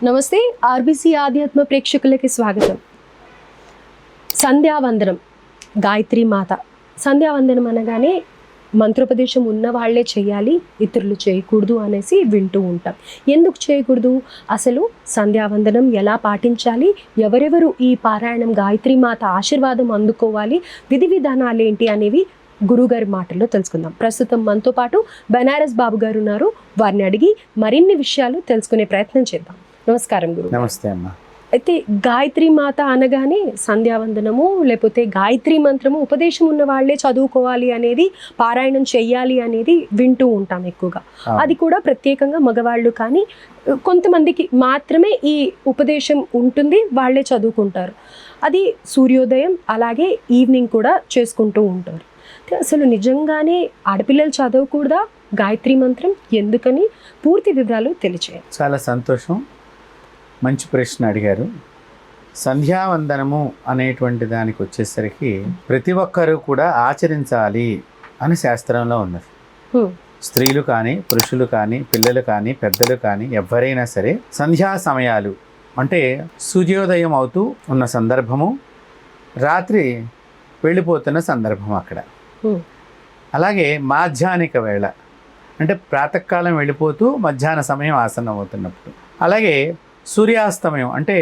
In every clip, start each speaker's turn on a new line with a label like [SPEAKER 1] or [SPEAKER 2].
[SPEAKER 1] నమస్తే ఆర్బీసీ ఆధ్యాత్మ ప్రేక్షకులకి స్వాగతం. సంధ్యావందనం, గాయత్రి మాత. సంధ్యావందనం అనగానే మంత్రోపదేశం ఉన్న వాళ్ళే చేయాలి, ఇతరులు చేయకూడదు అనేసి వింటూ ఉంటాం. ఎందుకు చేయకూడదు? అసలు సంధ్యావందనం ఎలా పాటించాలి, ఎవరెవరు ఈ పారాయణం గాయత్రి మాత ఆశీర్వాదం అందుకోవాలి, విధి విధానాలు ఏంటి అనేవి గురుగారి మాటల్లో తెలుసుకుందాం. ప్రస్తుతం మనతో పాటు బనారస్ బాబు గారు ఉన్నారు. వారిని అడిగి మరిన్ని విషయాలు తెలుసుకునే ప్రయత్నం చేద్దాం. నమస్కారం గురు.
[SPEAKER 2] నమస్తే అమ్మ.
[SPEAKER 1] అయితే గాయత్రి మాత అనగానే సంధ్యావందనము లేకపోతే గాయత్రి మంత్రము ఉపదేశం ఉన్న వాళ్ళే చదువుకోవాలి అనేది, పారాయణం చెయ్యాలి అనేది వింటూ ఉంటాం ఎక్కువగా. అది కూడా ప్రత్యేకంగా మగవాళ్ళు కానీ కొంతమందికి మాత్రమే ఈ ఉపదేశం ఉంటుంది, వాళ్ళే చదువుకుంటారు. అది సూర్యోదయం అలాగే ఈవినింగ్ కూడా చేసుకుంటూ ఉంటారు. అసలు నిజంగానే ఆడపిల్లలు చదవకూడదా గాయత్రి మంత్రం? ఎందుకని? పూర్తి వివరాలు తెలియచేయండి.
[SPEAKER 2] చాలా సంతోషం, మంచి ప్రశ్న అడిగారు. సంధ్యావందనము అనేటువంటి దానికి వచ్చేసరికి ప్రతి ఒక్కరూ కూడా ఆచరించాలి అని శాస్త్రంలో ఉన్నది. స్త్రీలు కానీ పురుషులు కానీ పిల్లలు కానీ పెద్దలు కానీ ఎవరైనా సరే సంధ్యా సమయాలు అంటే సూర్యోదయం అవుతూ ఉన్న సందర్భము, రాత్రి వెళ్ళిపోతున్న సందర్భం అక్కడ, అలాగే మాధ్యానిక వేళ అంటే ప్రాతకాలం వెళ్ళిపోతూ మధ్యాహ్న సమయం ఆసన్నం అవుతున్నప్పుడు, అలాగే సూర్యాస్తమయం అంటే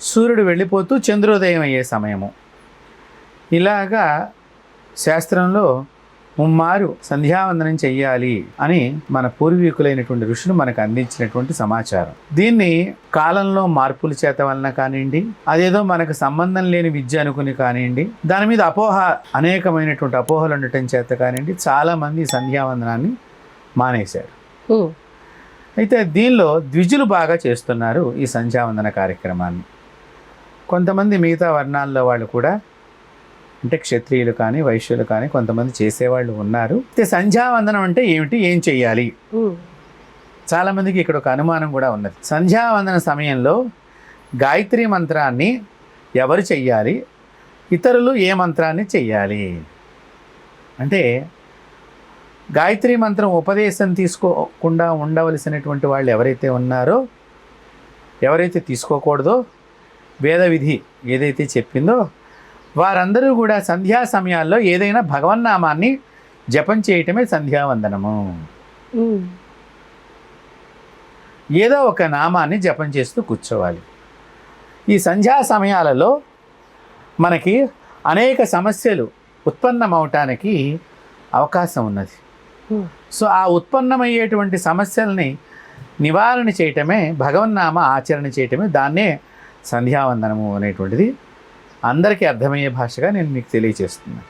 [SPEAKER 2] సూర్యుడు వెళ్ళిపోతూ చంద్రోదయం అయ్యే సమయము. ఇలాగా శాస్త్రంలో ముమ్మారు సంధ్యావందనం చెయ్యాలి అని మన పూర్వీకులైనటువంటి ఋషులు మనకు అందించినటువంటి సమాచారం. దీన్ని కాలంలో మార్పుల చేత వలన కానివ్వండి, అదేదో మనకు సంబంధం లేని విద్య అనుకుని కానివ్వండి, దాని మీద అనేకమైనటువంటి అపోహలు ఉండటం చేత కానివ్వండి, చాలామంది సంధ్యావందనాన్ని మానేశారు. అయితే దీనిలో ద్విజులు బాగా చేస్తున్నారు ఈ సంధ్యావందన కార్యక్రమాన్ని. కొంతమంది మిగతా వర్ణాల్లో వాళ్ళు కూడా, అంటే క్షత్రియులు కానీ వైశ్యులు కానీ కొంతమంది చేసేవాళ్ళు ఉన్నారు. అయితే సంధ్యావందనం అంటే ఏమిటి, ఏం చెయ్యాలి? చాలామందికి ఇక్కడ ఒక అనుమానం కూడా ఉన్నది. సంధ్యావందన సమయంలో గాయత్రి మంత్రాన్ని ఎవరు చెయ్యాలి, ఇతరులు ఏ మంత్రాన్ని చెయ్యాలి అంటే, గాయత్రి మంత్రం ఉపదేశం తీసుకోకుండా ఉండవలసినటువంటి వాళ్ళు ఎవరైతే ఉన్నారో, ఎవరైతే తీసుకోకూడదో, వేద విధి ఏదైతే చెప్పిందో వారందరూ కూడా సంధ్యా సమయాల్లో ఏదైనా భగవన్నామాన్ని జపం చేయటమే సంధ్యావందనము. ఏదో ఒక నామాన్ని జపం చేస్తూ కూర్చోవాలి. ఈ సంధ్యా సమయాలలో మనకి అనేక సమస్యలు ఉత్పన్నమవటానికి అవకాశం ఉన్నది. సో ఆ ఉత్పన్నమయ్యేటువంటి సమస్యల్ని నివారణ చేయటమే, భగవన్నామ ఆచరణ చేయటమే, దాన్నే సంధ్యావందనము అనేటువంటిది అందరికీ అర్థమయ్యే భాషగా నేను మీకు తెలియజేస్తున్నాను.